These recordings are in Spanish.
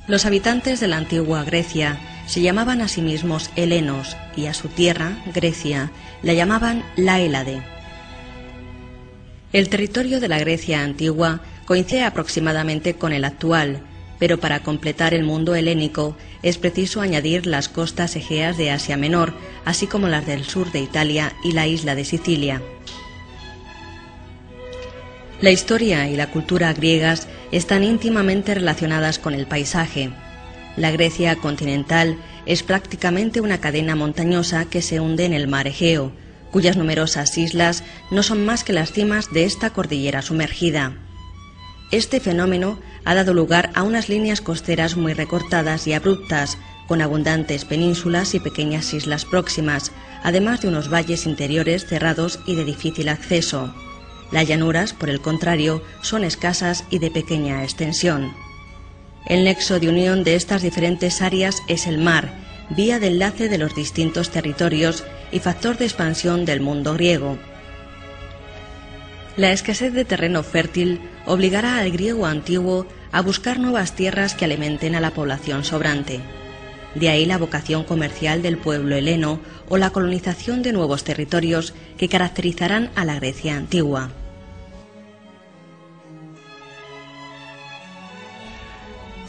Los habitantes de la antigua Grecia se llamaban a sí mismos helenos y a su tierra, Grecia, la llamaban la Hélade. El territorio de la Grecia antigua coincide aproximadamente con el actual, pero para completar el mundo helénico es preciso añadir las costas egeas de Asia Menor, así como las del sur de Italia y la isla de Sicilia. La historia y la cultura griegas están íntimamente relacionadas con el paisaje. La Grecia continental es prácticamente una cadena montañosa que se hunde en el mar Egeo, cuyas numerosas islas no son más que las cimas de esta cordillera sumergida. Este fenómeno ha dado lugar a unas líneas costeras muy recortadas y abruptas, con abundantes penínsulas y pequeñas islas próximas, además de unos valles interiores cerrados y de difícil acceso. Las llanuras, por el contrario, son escasas y de pequeña extensión. El nexo de unión de estas diferentes áreas es el mar, vía de enlace de los distintos territorios y factor de expansión del mundo griego. La escasez de terreno fértil obligará al griego antiguo a buscar nuevas tierras que alimenten a la población sobrante. De ahí la vocación comercial del pueblo heleno o la colonización de nuevos territorios que caracterizarán a la Grecia antigua.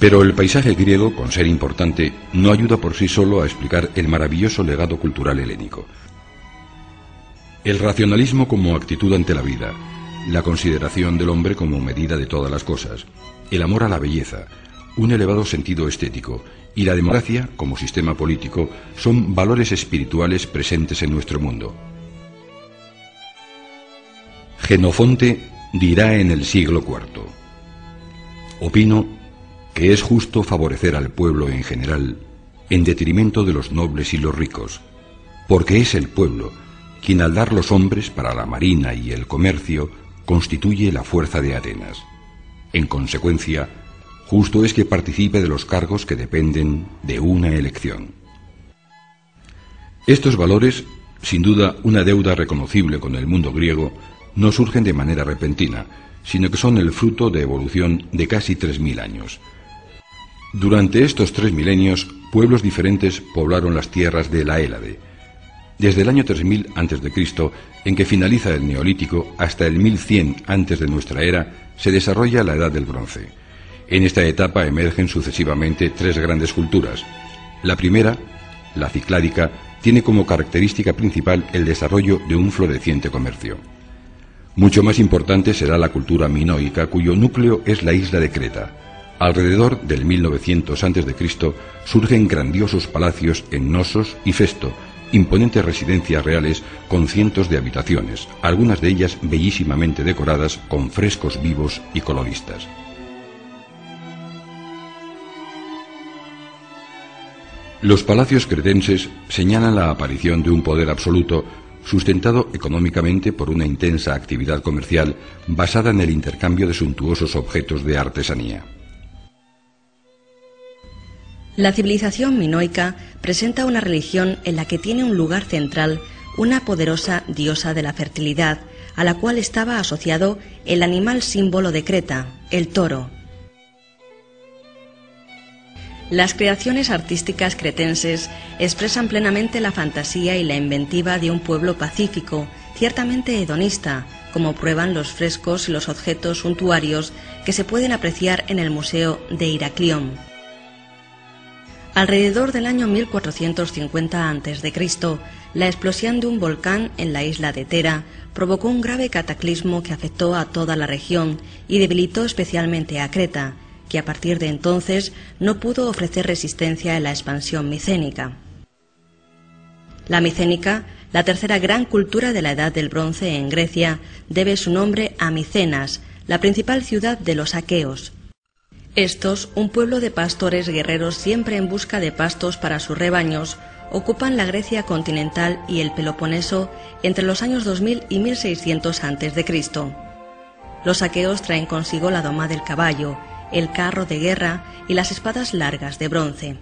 Pero el paisaje griego, con ser importante, no ayuda por sí solo a explicar el maravilloso legado cultural helénico. El racionalismo como actitud ante la vida, la consideración del hombre como medida de todas las cosas, el amor a la belleza, un elevado sentido estético y la democracia como sistema político son valores espirituales presentes en nuestro mundo. Genofonte dirá en el siglo IV: opino que es justo favorecer al pueblo en general en detrimento de los nobles y los ricos, porque es el pueblo quien al dar los hombres para la marina y el comercio constituye la fuerza de Atenas. En consecuencia, justo es que participe de los cargos que dependen de una elección. Estos valores, sin duda una deuda reconocible con el mundo griego, no surgen de manera repentina, sino que son el fruto de evolución de casi 3000 años. Durante estos 3 milenios, pueblos diferentes poblaron las tierras de la Hélade. Desde el año 3000 a.C., en que finaliza el Neolítico, hasta el 1100 antes de nuestra era, se desarrolla la Edad del Bronce. En esta etapa emergen sucesivamente 3 grandes culturas. La primera, la cicládica, tiene como característica principal el desarrollo de un floreciente comercio. Mucho más importante será la cultura minoica, cuyo núcleo es la isla de Creta. Alrededor del 1900 a.C. surgen grandiosos palacios en Nosos y Festo, imponentes residencias reales con cientos de habitaciones, algunas de ellas bellísimamente decoradas con frescos vivos y coloristas. Los palacios cretenses señalan la aparición de un poder absoluto sustentado económicamente por una intensa actividad comercial basada en el intercambio de suntuosos objetos de artesanía. La civilización minoica presenta una religión en la que tiene un lugar central una poderosa diosa de la fertilidad, a la cual estaba asociado el animal símbolo de Creta, el toro. Las creaciones artísticas cretenses expresan plenamente la fantasía y la inventiva de un pueblo pacífico, ciertamente hedonista, como prueban los frescos y los objetos suntuarios que se pueden apreciar en el Museo de Heraclión. Alrededor del año 1450 a.C., la explosión de un volcán en la isla de Tera provocó un grave cataclismo que afectó a toda la región y debilitó especialmente a Creta, que a partir de entonces no pudo ofrecer resistencia en la expansión micénica. La micénica, la tercera gran cultura de la Edad del Bronce en Grecia, debe su nombre a Micenas, la principal ciudad de los aqueos. Estos, un pueblo de pastores guerreros siempre en busca de pastos para sus rebaños, ocupan la Grecia continental y el Peloponeso entre los años 2000 y 1600 a.C. Los aqueos traen consigo la doma del caballo, el carro de guerra y las espadas largas de bronce.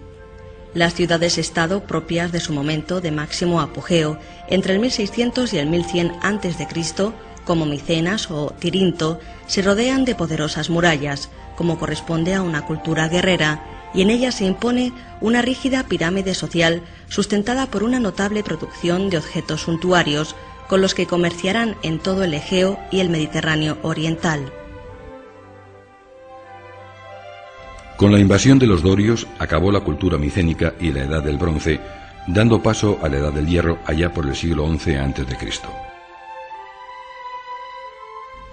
Las ciudades-estado propias de su momento de máximo apogeo, entre el 1600 y el 1100 a.C., como Micenas o Tirinto, se rodean de poderosas murallas, como corresponde a una cultura guerrera, y en ella se impone una rígida pirámide social sustentada por una notable producción de objetos suntuarios con los que comerciarán en todo el Egeo y el Mediterráneo oriental. Con la invasión de los dorios acabó la cultura micénica y la Edad del Bronce, dando paso a la Edad del Hierro allá por el siglo XI a.C.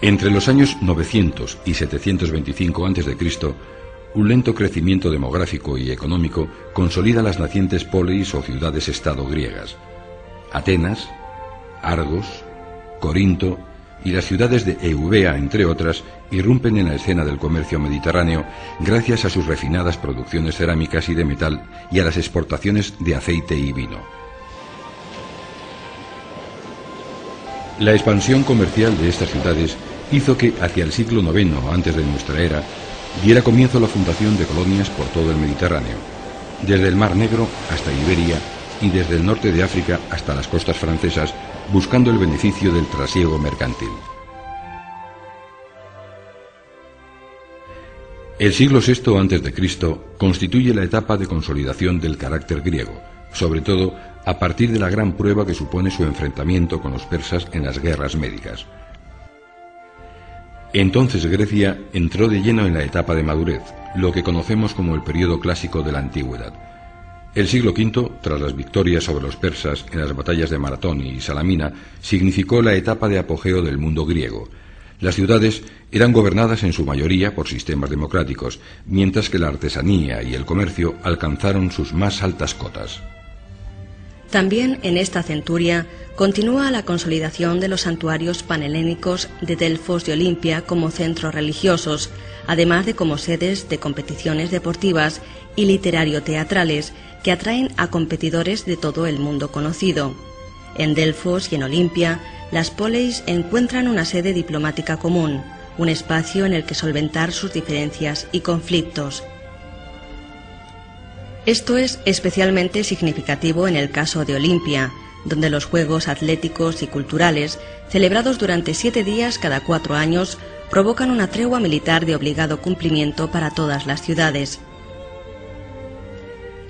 Entre los años 900 y 725 a.C., un lento crecimiento demográfico y económico consolida las nacientes polis o ciudades-estado griegas. Atenas, Argos, Corinto y las ciudades de Eubea, entre otras, irrumpen en la escena del comercio mediterráneo gracias a sus refinadas producciones cerámicas y de metal y a las exportaciones de aceite y vino. La expansión comercial de estas ciudades hizo que hacia el siglo IX antes de nuestra era diera comienzo la fundación de colonias por todo el Mediterráneo, desde el Mar Negro hasta Iberia y desde el norte de África hasta las costas francesas, buscando el beneficio del trasiego mercantil. El siglo VI a.C. constituye la etapa de consolidación del carácter griego, sobre todo a partir de la gran prueba que supone su enfrentamiento con los persas en las guerras médicas. Entonces Grecia entró de lleno en la etapa de madurez, lo que conocemos como el período clásico de la antigüedad. El siglo V, tras las victorias sobre los persas en las batallas de Maratón y Salamina, significó la etapa de apogeo del mundo griego. Las ciudades eran gobernadas en su mayoría por sistemas democráticos, mientras que la artesanía y el comercio alcanzaron sus más altas cotas. También en esta centuria continúa la consolidación de los santuarios panhelénicos de Delfos y Olimpia como centros religiosos, además de como sedes de competiciones deportivas y literario-teatrales que atraen a competidores de todo el mundo conocido. En Delfos y en Olimpia, las poleis encuentran una sede diplomática común, un espacio en el que solventar sus diferencias y conflictos. Esto es especialmente significativo en el caso de Olimpia, donde los Juegos Atléticos y Culturales, celebrados durante 7 días cada 4 años, provocan una tregua militar de obligado cumplimiento para todas las ciudades.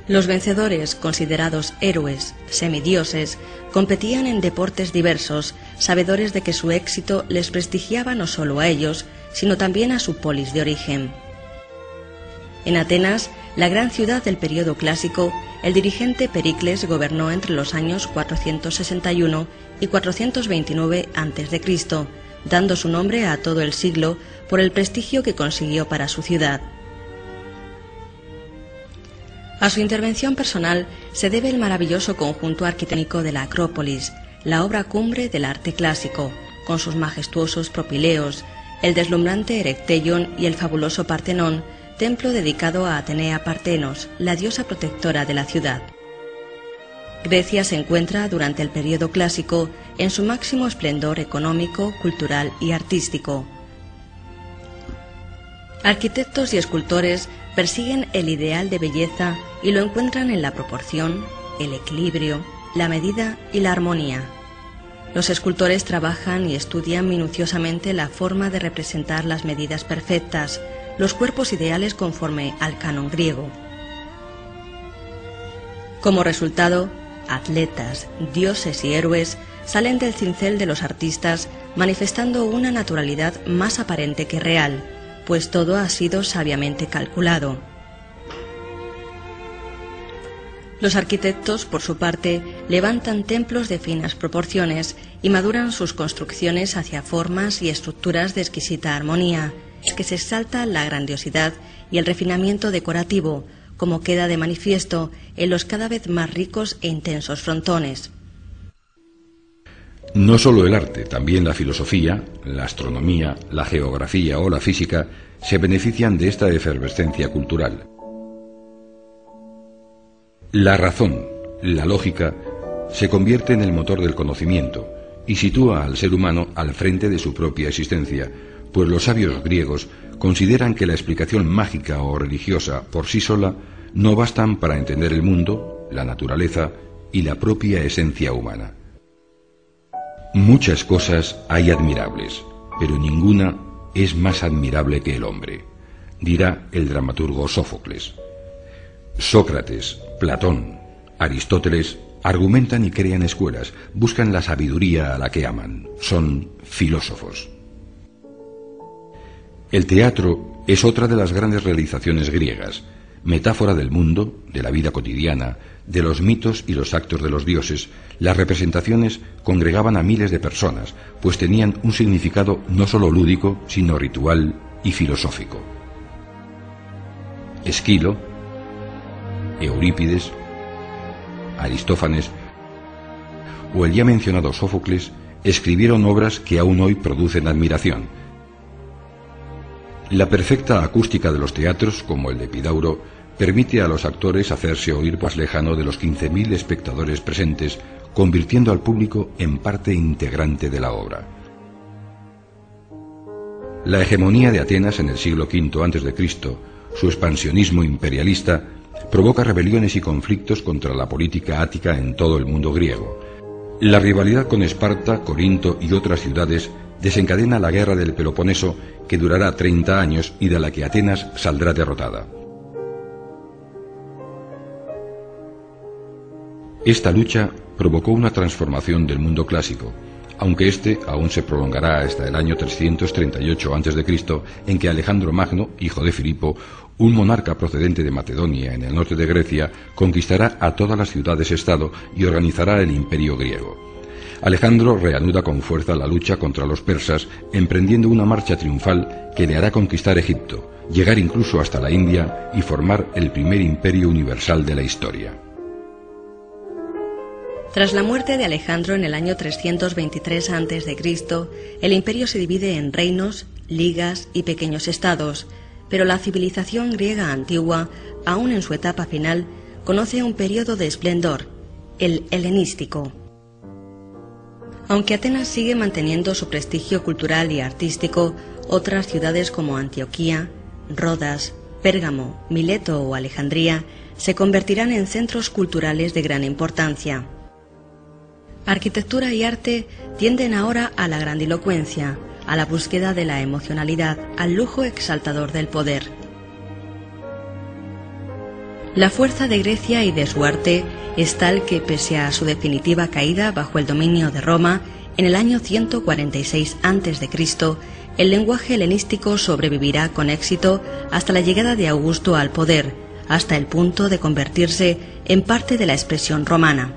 Los vencedores, considerados héroes, semidioses, competían en deportes diversos, sabedores de que su éxito les prestigiaba no solo a ellos, sino también a su polis de origen. En Atenas, la gran ciudad del período clásico, el dirigente Pericles gobernó entre los años 461 y 429 a.C., dando su nombre a todo el siglo por el prestigio que consiguió para su ciudad. A su intervención personal se debe el maravilloso conjunto arquitectónico de la Acrópolis, la obra cumbre del arte clásico, con sus majestuosos propileos, el deslumbrante Erecteion y el fabuloso Partenón, templo dedicado a Atenea Partenos, la diosa protectora de la ciudad. Grecia se encuentra durante el período clásico en su máximo esplendor económico, cultural y artístico. Arquitectos y escultores persiguen el ideal de belleza y lo encuentran en la proporción, el equilibrio, la medida y la armonía. Los escultores trabajan y estudian minuciosamente la forma de representar las medidas perfectas, los cuerpos ideales conforme al canon griego. Como resultado, atletas, dioses y héroes salen del cincel de los artistas manifestando una naturalidad más aparente que real, pues todo ha sido sabiamente calculado. Los arquitectos, por su parte, levantan templos de finas proporciones y maduran sus construcciones hacia formas y estructuras de exquisita armonía, que se exalta la grandiosidad y el refinamiento decorativo, como queda de manifiesto en los cada vez más ricos e intensos frontones. No solo el arte, también la filosofía, la astronomía, la geografía o la física se benefician de esta efervescencia cultural. La razón, la lógica, se convierte en el motor del conocimiento y sitúa al ser humano al frente de su propia existencia, pues los sabios griegos consideran que la explicación mágica o religiosa por sí sola no bastan para entender el mundo, la naturaleza y la propia esencia humana. Muchas cosas hay admirables, pero ninguna es más admirable que el hombre, dirá el dramaturgo Sófocles. Sócrates, Platón, Aristóteles argumentan y crean escuelas, buscan la sabiduría a la que aman, son filósofos. El teatro es otra de las grandes realizaciones griegas, metáfora del mundo, de la vida cotidiana, de los mitos y los actos de los dioses. Las representaciones congregaban a miles de personas, pues tenían un significado no solo lúdico, sino ritual y filosófico. Esquilo, Eurípides, Aristófanes o el ya mencionado Sófocles escribieron obras que aún hoy producen admiración. La perfecta acústica de los teatros, como el de Epidauro, permite a los actores hacerse oír más lejano de los 15.000 espectadores presentes, convirtiendo al público en parte integrante de la obra. La hegemonía de Atenas en el siglo V a.C., su expansionismo imperialista, provoca rebeliones y conflictos contra la política ática en todo el mundo griego. La rivalidad con Esparta, Corinto y otras ciudades desencadena la guerra del Peloponeso, que durará 30 años y de la que Atenas saldrá derrotada. Esta lucha provocó una transformación del mundo clásico, aunque este aún se prolongará hasta el año 338 a.C., en que Alejandro Magno, hijo de Filipo, un monarca procedente de Macedonia en el norte de Grecia, conquistará a todas las ciudades-estado y organizará el imperio griego. Alejandro reanuda con fuerza la lucha contra los persas, emprendiendo una marcha triunfal que le hará conquistar Egipto, llegar incluso hasta la India y formar el primer imperio universal de la historia. Tras la muerte de Alejandro en el año 323 a.C., el imperio se divide en reinos, ligas y pequeños estados, pero la civilización griega antigua, aún en su etapa final, conoce un periodo de esplendor, el helenístico. Aunque Atenas sigue manteniendo su prestigio cultural y artístico, otras ciudades como Antioquía, Rodas, Pérgamo, Mileto o Alejandría se convertirán en centros culturales de gran importancia. Arquitectura y arte tienden ahora a la grandilocuencia, a la búsqueda de la emocionalidad, al lujo exaltador del poder. La fuerza de Grecia y de su arte es tal que, pese a su definitiva caída bajo el dominio de Roma, en el año 146 a.C., el lenguaje helenístico sobrevivirá con éxito hasta la llegada de Augusto al poder, hasta el punto de convertirse en parte de la expresión romana.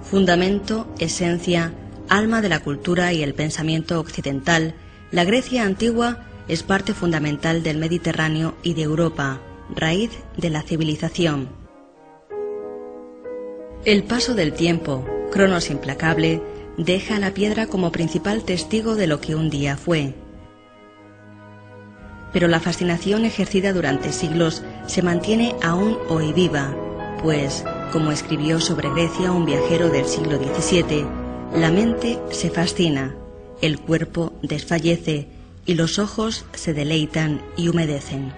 Fundamento, esencia, alma de la cultura y el pensamiento occidental, la Grecia antigua es parte fundamental del Mediterráneo y de Europa, raíz de la civilización. El paso del tiempo, Cronos implacable, deja a la piedra como principal testigo de lo que un día fue. Pero la fascinación ejercida durante siglos se mantiene aún hoy viva, pues, como escribió sobre Grecia un viajero del siglo XVII, la mente se fascina, el cuerpo desfallece y los ojos se deleitan y humedecen.